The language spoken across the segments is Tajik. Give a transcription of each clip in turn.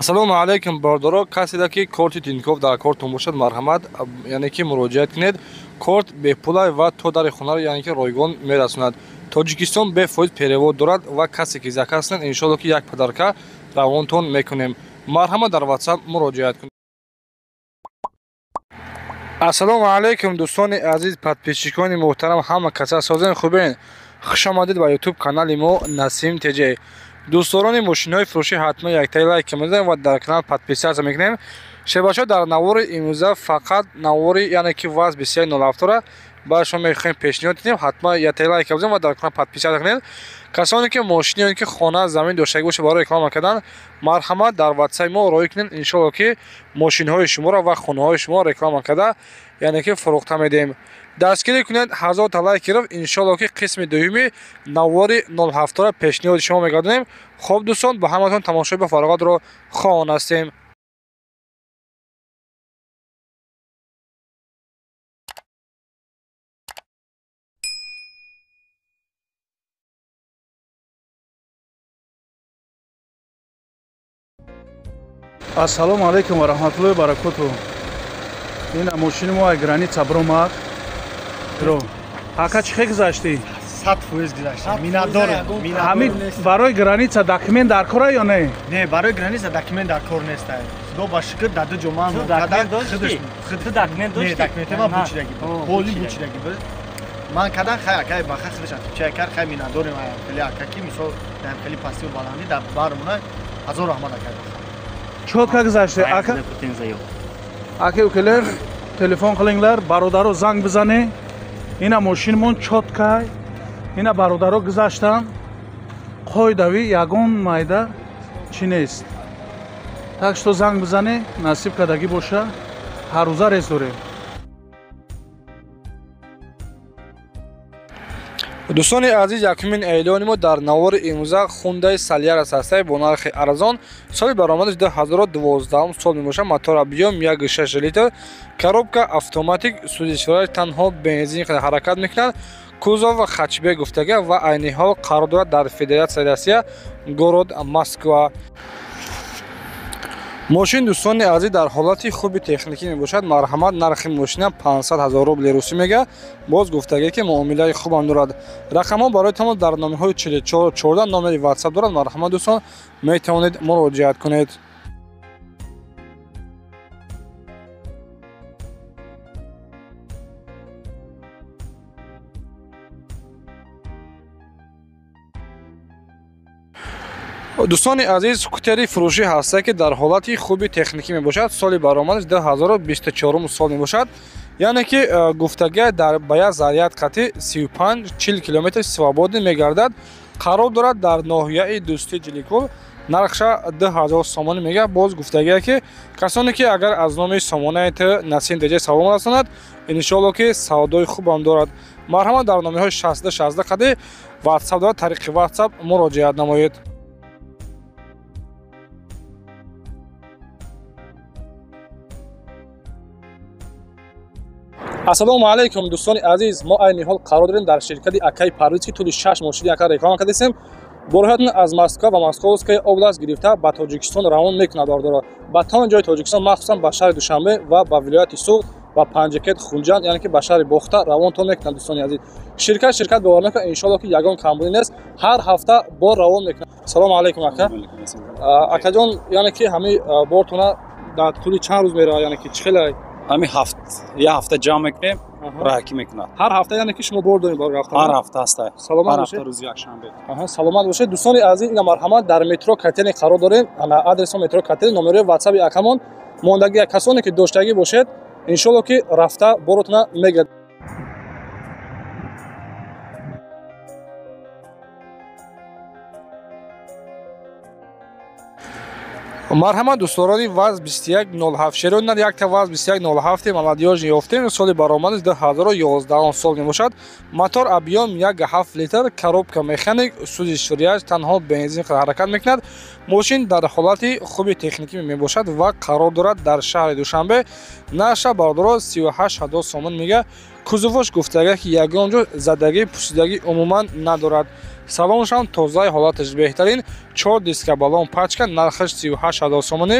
Ассалому алайкум бардоро, касе ки корти Тинькофф дар кортон бошад, марҳамат, яъне ки муроҷиат кунед. Корт бепулай ва то дари хонаро яъне ки ройгон мерасонад. Тоҷикистон бефоиз перевод дорад ва касе ки закаснед, иншоалло ки як падарка равонтон мекунем. Марҳамат, дар WhatsApp муроҷиат кунед. Ассалому алайкум дӯстони азиз, подписчикони муҳтарам, ҳама каса созен хубен. Хушомадид ба YouTube канали мо Насим TJ. Дӯстдорони мошинҳои фурӯшӣ ҳатман яктаи лайк мезанем ва дар канал подписатсия мекунем. Шебашо дар навори имрӯза фақат навори яъне ки ВАЗ 2107 ба шумо мехоҳем пешниҳод дидем. Ҳатман яктаи лайк мезанем ва дар канал подписатсия кунед. Касоне ки мошини ки хона замин доштагӣ боша барои реклама кардан, марҳамат, дар WhatsApp мо роӣ кунед. Иншоалло ки мошинҳои шуморо ва хонаҳои шумо реклама карда яъне ки фурӯхта медиҳем. Дастгирӣ кунед, 1000 та лайк гирифт, иншоалло ки қисми дуюми навори 07 пешниҳоди шумо мегардонем. Хуб дӯстон, ба ҳаматон тамошои ба фароғатро хоҳон ҳастем. Ассалому алайкум ва раҳматуллоҳи ва баракатуҳ. Ин мошини мо граница бромад. Ро. Ака чӣ гузашти? 100% гузаштам. Минатдорам. Ҳамин барои граница документ дар кора ё не? Не, барои граница документ дар кор нест. Худо ба шукр дар ду ҷомаам документ дошти? Ту документ дошти? Не, документи ман бучидаги буд. Поли бучидаги буд. Ман кадан хай акай ба хай худаш чайкар хай минатдорам. Хеле акаки мисол дар хеле пасти ва баланди дар бармона 1000 раҳмат акай. Чотка гузашти ака? Ака укелер телефон қилингlar, бародаро занг бизане. Ина мошинмон чотка. Ина бародаро гузаштан. Қоидави ягон майда чӣ нест. Так што занг бизане, насиб кардагӣ боша. Ҳар рӯза рез дорем. дӯстони азиз, якумин эълони мо дар навори имрӯза хундай Solaris ҳастад бо нархи арзон. Соли баромадаш 2012 сол мебошад. Мотор объем 1.6 литр, коробка автоматик, сӯзишвараш танҳо бензин ҳаракат мекунад. Кузов ва хачбе гуфтага ва айни ҳол қарор дорад дар Федератсияи Россия, город Москва. мошин дӯстони азиз дар ҳолати хуби техникӣ мебошад. Марҳамат, нархи мошина 500 000 рубли русӣ мега. Боз гуфтаге ки муомилаи хубам дорад. Рақамҳо бароятон дар номерҳои 4414 номери WhatsApp дорад. Марҳамат дӯстон, метавонед муроҷиат кунед. дӯстони азиз, скутери фурӯшӣ ҳастад ки дар ҳолати хуби техникӣ мебошад. Соли баромадаш 2024 сол мебошад. яъне ки гуфтага дар ба як заряд қати 35-40 километр свободӣ мегардад. қарор дорад дар ноҳияи Дӯстӣ Ҷиликӯл. нархша 2000 сомонӣ мега. Боз гуфтага ки касоне ки агар аз номи сомонаи Насим TJ салом расонад, иншоалло ки савдои хубам дорад. марҳамат, дар номерҳои 60 қади WhatsApp дорад. тариқи WhatsApp муроҷиат намоед. ассалому алайкум дӯстони азиз, мо айни ҳол қарор дорем дар ширкати Акай Парвиз ки тӯли 6 мошини ака реклама кардем. бороҳатон аз Москва ва Московская област гирифта ба Тоҷикистон равон мекунад бардора. ба тамоми ҷои Тоҷикистон, махсусан ба шаҳри Душанбе ва ба вилояти Суғд ва Панҷакет, Хунҷанд, яъне ки ба шаҳри Бохта равонтон мекунад. дӯстони азиз, ширкат бовар мекунад, иншоалло ки ягон камбуни нест. ҳар ҳафта бор равон мекунад. салому алайкум ака. акаҷон, яъне ки ҳами бортона дар тӯли чанд рӯз меравад, яъне ки чӣ хеле ҳамин як ҳафта ҷамъ мекунем, роҳакӣ мекунад. ҳар ҳафта яъне ки шумо бор доред? ҳар ҳафта ҳаст. Саломат ҳар бошед. ҳафта рӯзи якшанбе. Саломат бошед. дӯстони азиз, ина марҳамат, дар метро Катени қарор дорем. Адрес метро Катени, номерои WhatsApp-и акамон мондаги касоне ки доштагӣ бошед, иншоалло ки рафта боротона мегирад. марҳамат дӯстдорони ВАЗ 2107 шеронад, якта ВАЗ 2107 маладиёж ёфтем. соли баромадаш 2011 сол мебошад. мотор объем 1.7 литр, коробка механик, сӯзишварияш танҳо бензин ҳаракат мекунад. мошин дар ҳолати хуби техникӣ мебошад ва қарор дорад дар шаҳри Душанбе. нарша бардоро 38 000 сомон мега. кузовош гуфтага ки ягон ҷо задагӣ пӯсидагӣ умуман надорад. салонаш ҳам тозаи ҳолаташ беҳтарин, 4 диска балон пачка, нархаш 38000 сомонӣ.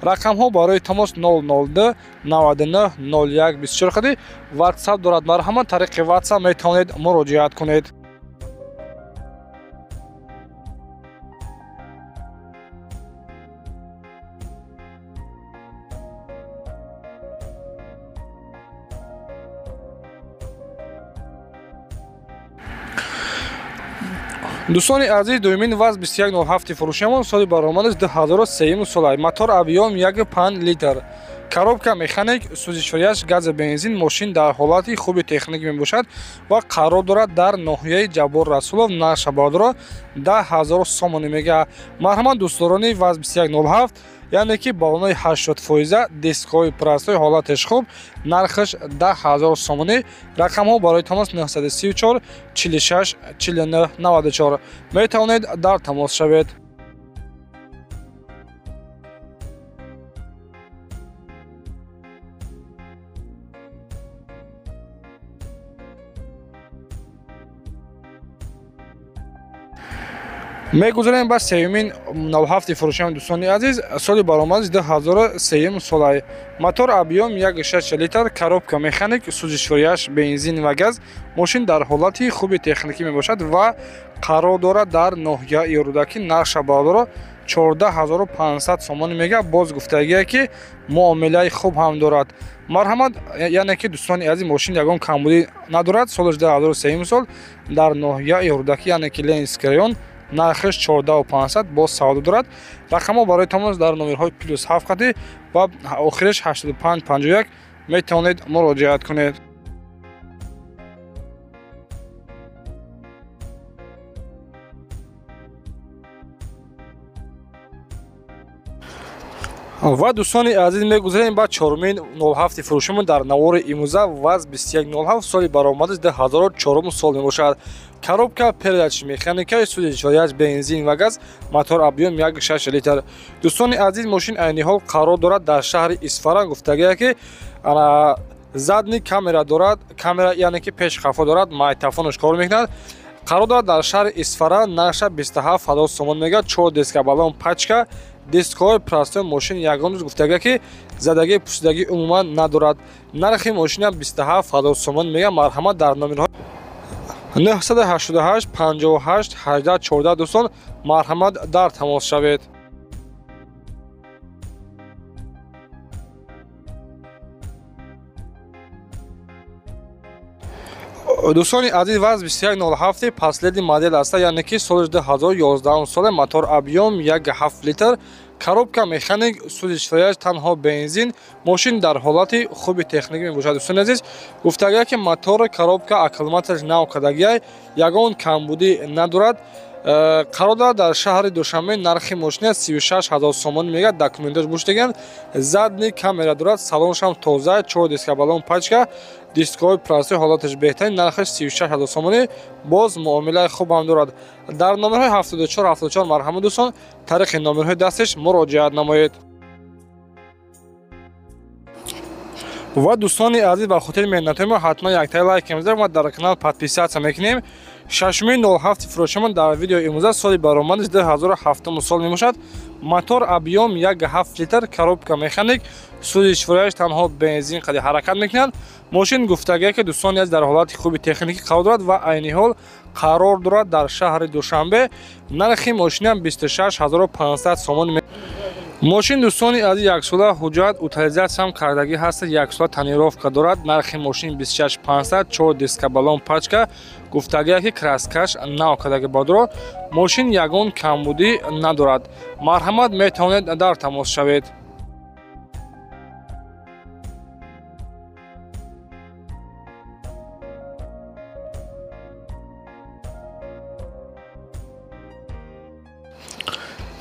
Рақамҳо барои тамос 002 99 01 24 хади. WhatsApp дорад марҳамат, тариқи WhatsApp метавонед муроҷиат кунед. дӯстони азиз, дуюмин ВАЗ 2107 фурӯшиамон соли баромадаш 2003 сола. Мотор объем 1.5 литр. Коробка механик, сӯзишварияш гази бензин. Мошин дар ҳолати хуби техник мебошад ва қарор дорад дар ноҳияи Ҷабор Расулов, Нашабодро 10000 сомонӣ мега. Марҳамат дӯстдорони ВАЗ 2107, яъне ки балонои 80%, дискҳои прастои ҳолаташ хуб, нархаш 10000 сомонӣ. Рақамҳо барои тамос 934 46 49 94. Метавонед дар тамос шавед. мегузарем ба сеюмин 07 фурӯшиам. дӯстони азиз, соли баромадаш 2003 солаи. Мотор объем 1.6 литр, коробка механик, сӯзишварияш бензин ва газ. Мошин дар ҳолати хуби техникӣ мебошад ва қарор дорад дар ноҳияи Рӯдаки, Нашабодро 14500 сомонӣ мега. Боз гуфтагие ки муомилаи хуб ҳам дорад. Марҳамат, яъне ки дӯстони азиз, мошин ягон камбудӣ надорад. Солаш 2003 сол дар ноҳияи Рӯдаки, яъне ки Ленинский район, нархаш 14500 боз савдо дорад. Рақамҳо барои тамос дар номерҳои +7 хади ва охираш 8551 метавонед муроҷиат кунед. ва дӯстони азиз, мегузарем ба 407 фурӯшимон дар навори имрӯза ВАЗ 2107 соли баромадаш 2004 сол мебошад. Коробка передач механикаи сӯзишварияш бензин ва газ. Мотор объем 1.6 литр. дӯстони азиз, мошин айни ҳол қарор дорад дар шаҳри Исфаран. Гуфтагие ки задни камера дорад, камера яъне ки пешқафо дорад, майтафонаш кор мекунад. қарор дорад дар шаҳри Исфаран. нархша 27000 сомон мега. 4 диска балон пачка, дискҳои прастои мошин ягон рӯз гуфтагие ки задагии пусидагӣ умуман надорад. нархи мошина 27000 сомон мега. Марҳамат, дар номерҳо 988 58 18 14 дӯстон, марҳамат, дар тамос шавед. дӯстони азиз, ВАЗ 2107 паследи модел аст, яъне ки соли 2011 сола. Мотор объем 1.7 литр, коробка механик, сӯзишварияш танҳо бензин. Мошин дар ҳолати хуби техникӣ мебошад. дӯстони азиз, гуфтагие ки мотори коробка акклиматаш навкардагия, ягон камбудӣ надорад. қарор дорад дар шаҳри Душанбе. нархи мошина 36000 сомон мега. документаш буштаган, задни камера дорад, салоншам тоза, 4 диска балон пачка, дискҳои пластик ҳолаташ беҳтарин. нархаш 36000 сомонӣ. боз муомилаи хуб ҳам дорад. дар номерҳои 74 марҳамат дӯстон, тариқи номерҳои дасташ муроҷиат намоед. ва дӯстони азиз, ба хотири меҳнатҳои мо ҳатман яктаи лайк мезарем ва дар канал подписатсия мекунем. 607 фурӯшимон дар видеои имрӯза соли баромадаш 2007 сол мебошад. Мотор объем 1.7 литр, коробка механик, сӯзишварияш танҳо бензин қади ҳаракат мекунад. мошин гуфтагие ки дӯстони азиз дар ҳолати хуби техникӣ қарор дорад ва айни ҳол қарор дорад дар шаҳри Душанбе. нархи мошинам 26500 сомон. мошин дӯстони азиз яксола ҳуҷҷат утилизатсияам кардагӣ ҳаст, яксола тонировка дорад. нархи мошин 26500, 4 диска балон пачка. гуфтагие ки краскаш навкардагӣ бодро. мошин ягон камбудӣ надорад. марҳамат, метавонед дар тамос шавед.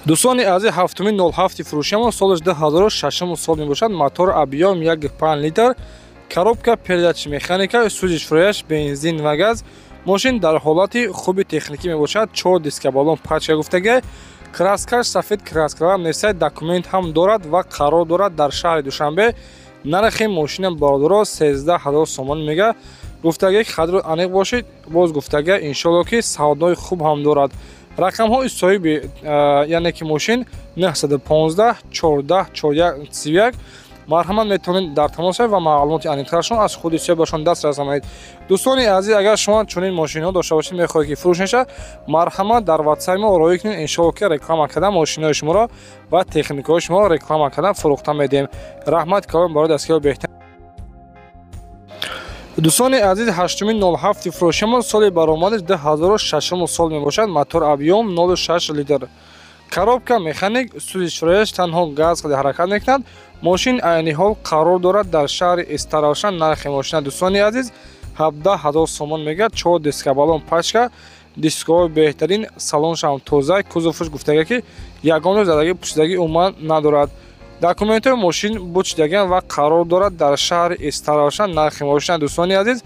дӯстони азиз, 707 фурӯшиамон солаш 2006 сол мебошад. мотор объем 1.5 литр, коробка передачи механика, сӯзишварияш бензин ва газ. мошин дар ҳолати хуби техникӣ мебошад. 4 диска балон пачка гуфтагие. краскаш сафед краскала несай, документ ҳам дорад ва қарор дорад дар шаҳри Душанбе. нархи мошинам бародоро 13000 сомон мега. гуфтагие ки қадри аниқ бошед. Боз гуфтагие иншоалло ки савдои хуб ҳам дорад. рақамҳои соҳиби яъне ки мошин 915 14 41 31 марҳамат метавонед дар тамос шавед ва маълумоти аниқтарашон аз худи соҳибашон даст расонед. дӯстони азиз, агар шумо чунин мошинҳо дошта бошед, мехоҳед ки фурӯш нешавад, марҳамат дар ватсаи мо роё кунед. иншоалло ки реклама карда мошинҳои шуморо ва техникаҳои шуморо реклама карда фурӯхта медиҳем. раҳмат калом барои дастгирии беҳтар. дӯстони азиз, 8-07 фурӯшимон соли баромадаш 2006 сол мебошад. мотор объём 0.6 литр. коробка механик, сузи чорояш танҳо газ қади ҳаракат мекунад. мошин айни ҳол қарор дорад дар шаҳри Истаравшан. нархи мошина дӯстони азиз 17000 сомон мегӯяд. 4 диска балон пачка, дискаҳои беҳтарин, салоншам тоза, кузоваш гуфтага ки ягона задаги пӯшидаги умуман надорад. документҳои мошин бучидагиан ва қарор дорад дар шаҳри Истаравшан. нархи мошина дӯстони азиз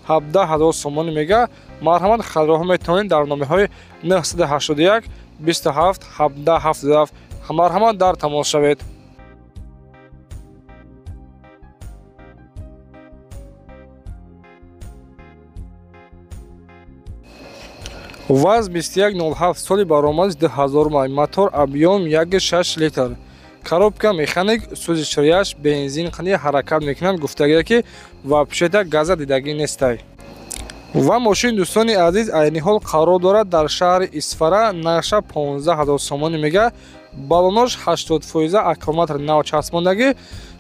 17000 сомон мегӯяд. марҳамат хадроҳо метавонед дар номерҳои 981 27 17 77 марҳамат дар тамос шавед. ваз 2107 соли баромадиш 2000 май. мотор объём 1.6 литр. коробка механик, сузи чорояш бензин қади ҳаракат мекунад. гуфтагие ки вапшета газа дидагӣ нестай. ва мошин дӯстони азиз айни ҳол қарор дорад дар шаҳри Исфара. нарша 15000 сомон мегӯяд. балонош 80% аккумулятор нав часпондагӣ.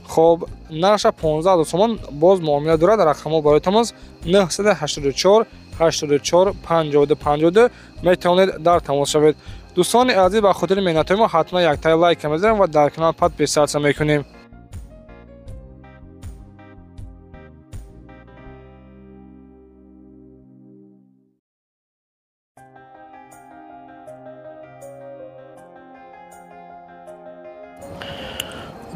хоб нарша 15000 сомон боз муомила дорад. рақамҳо барои тамос 984 84 52 52 метавонед дар тамос шавед. дӯстони азиз, ба хотири меҳнатҳои мо ҳатман яктаи лайка мезанем ва дар канал подписатсия мекунем.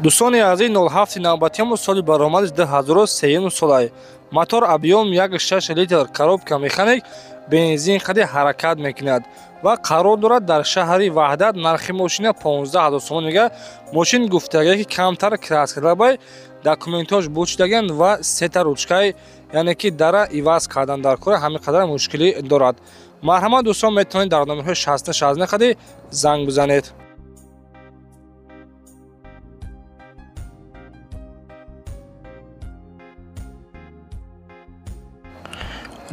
дӯстони азиз, 07 навбатиямон соли баромадиш 2003 солай. мотор объём 1.6 литр. коробка механик, бензин қади ҳаракат мекунад ва қарор дорад дар шаҳри Ваҳдат. нархи мошина 15000 сомон мегӯяд. мошин гуфтагие ки камтар крас кардабай, документҳош бучидагиан ва сета ручкаи яъне ки дара иваз кардан дар кора ҳамин қадар мушкилӣ дорад. марҳамат дӯстон, метавонед дар номерҳои 60 қади занг бизанед.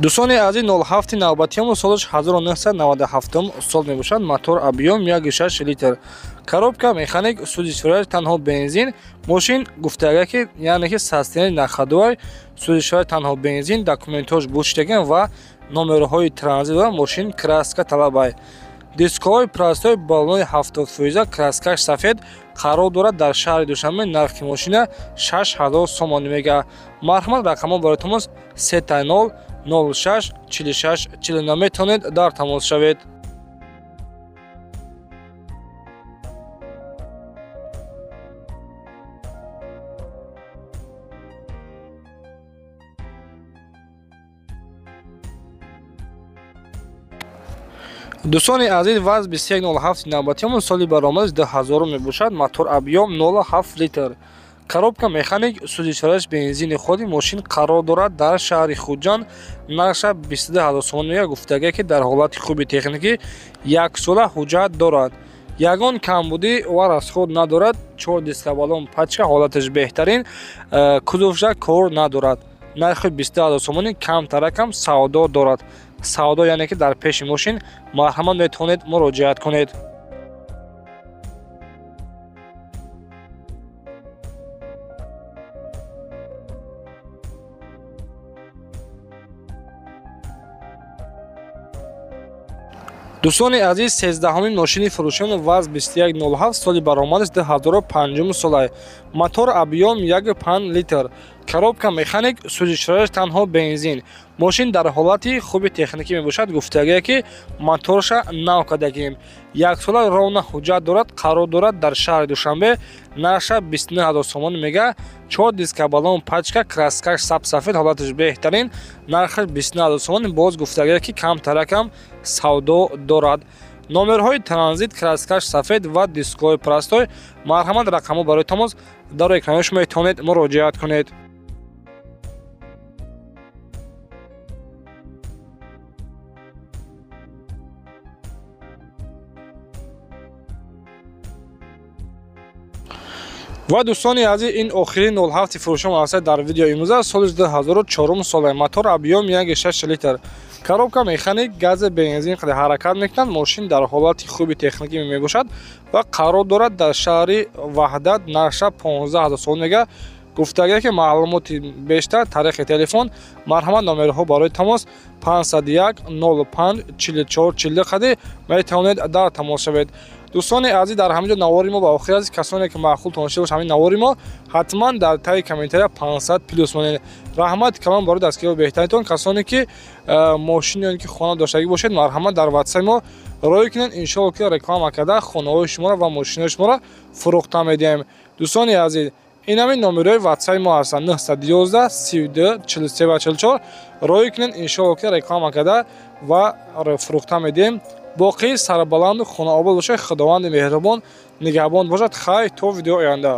дӯстони азиз, 07 навбатиямон солиш 1997 сол мебошад. мотор объём 1.6 литр. коробка механик, сузи чорояш танҳо бензин. мошин гуфтагие ки яъне ки састенери находовай, сузи чорояш танҳо бензин, документҳош бучидагиан ва номерҳои транзит ва мошин краска талабай. дискаҳои простой, балонои 70% краскаш сафед қарор дорад дар шаҳри Душанбе. нархи мошина 6000 сомон мегӯяд. марҳамат рақамҳо барои тамос 30 06 46 49 метавонед дар тамос шавед. дӯстони азиз, ваз 2107 навбатиямон соли баромадиш 2000 мебошад. мотор объём 0.7 литр. коробка механик, сузи чорояш бензини ходи. мошин қарор дорад дар шаҳри Хуҷанд. нарша 22000 сомон мегӯяд. гуфтагие ки дар ҳолати хуби техникӣ 1 сола ҳуҷҷат дорад. ягон камбудӣ ва расход надорад. 4 диска балон пачка ҳолаташ беҳтарин, кузовша кор надорад. нархи 20000 сомони камтаракам савдо дорад. савдо яъне ки дар пеши мошин. марҳамат метавонед муроҷиат кунед. дӯстони азиз, 13-ҳамин мошини фурӯшиён ваз 2107 соли баромадиш 2005 солай. мотор объём 1.5 литр. коробка механик, сузи чорояш танҳо бензин. мошин дар ҳолати хуби техникӣ мебошад. гуфтагие ки моторша нав кардагием. 1 сола ровна ҳуҷҷат дорад. қарор дорад дар шаҳри Душанбе. нарша 29000 сомон мегӯяд. 4 диска балон пачка, краскаш сабсафед, ҳолаташ беҳтарин. нархаш 29000 сомон. боз гуфтагие ки камтаракам савдо дорад. номерҳои транзит, краскаш сафед ва дискаҳои простой. марҳамат рақамҳо барои тамос дар экранош метавонед муроҷиат кунед. ва дӯстони азиз, ин охирин 07 фурӯши муассисат дар видеои имрӯз аст. Соли 2004 сола. Мотор объем 1.6 литр. Коробка механик, газ бензин қади ҳаракат мекунад. Мошин дар ҳолати хуби техникӣ мебошад ва қарор дорад дар шаҳри Ваҳдат, наша 15000 сол мега. гуфтагия ки маълумоти бештар тариқи телефон марҳамат номерҳо барои тамос 501 05 44 40 қади метавонед дар тамос шавед. дӯстони азиз, дар ҳамин ҷо навори мо ба охир аст. касоне ки маъқул тонишда бошад ҳамин навори мо ҳатман дар таи комментария 500 плюс монед. раҳмати калон барои дастгирии беҳтаритон. касоне ки мошини ки хона доштагӣ бошед, марҳамат дар ватсаи мо роӣ кунед. иншоалло ки реклама карда хонаҳои шуморо ва мошинаҳои шуморо фурӯхта медиҳем. дӯстони азиз, ин ҳамин номерои ватсаи мо ҳастанд 911 32 43 44. роӣ кунед, иншоалло ки реклама карда ва фурӯхта медиҳем. боқӣ сарбаланду хонаобод бошед. худованди меҳрубон нигаҳбон бошад. хайр то видеои оянда.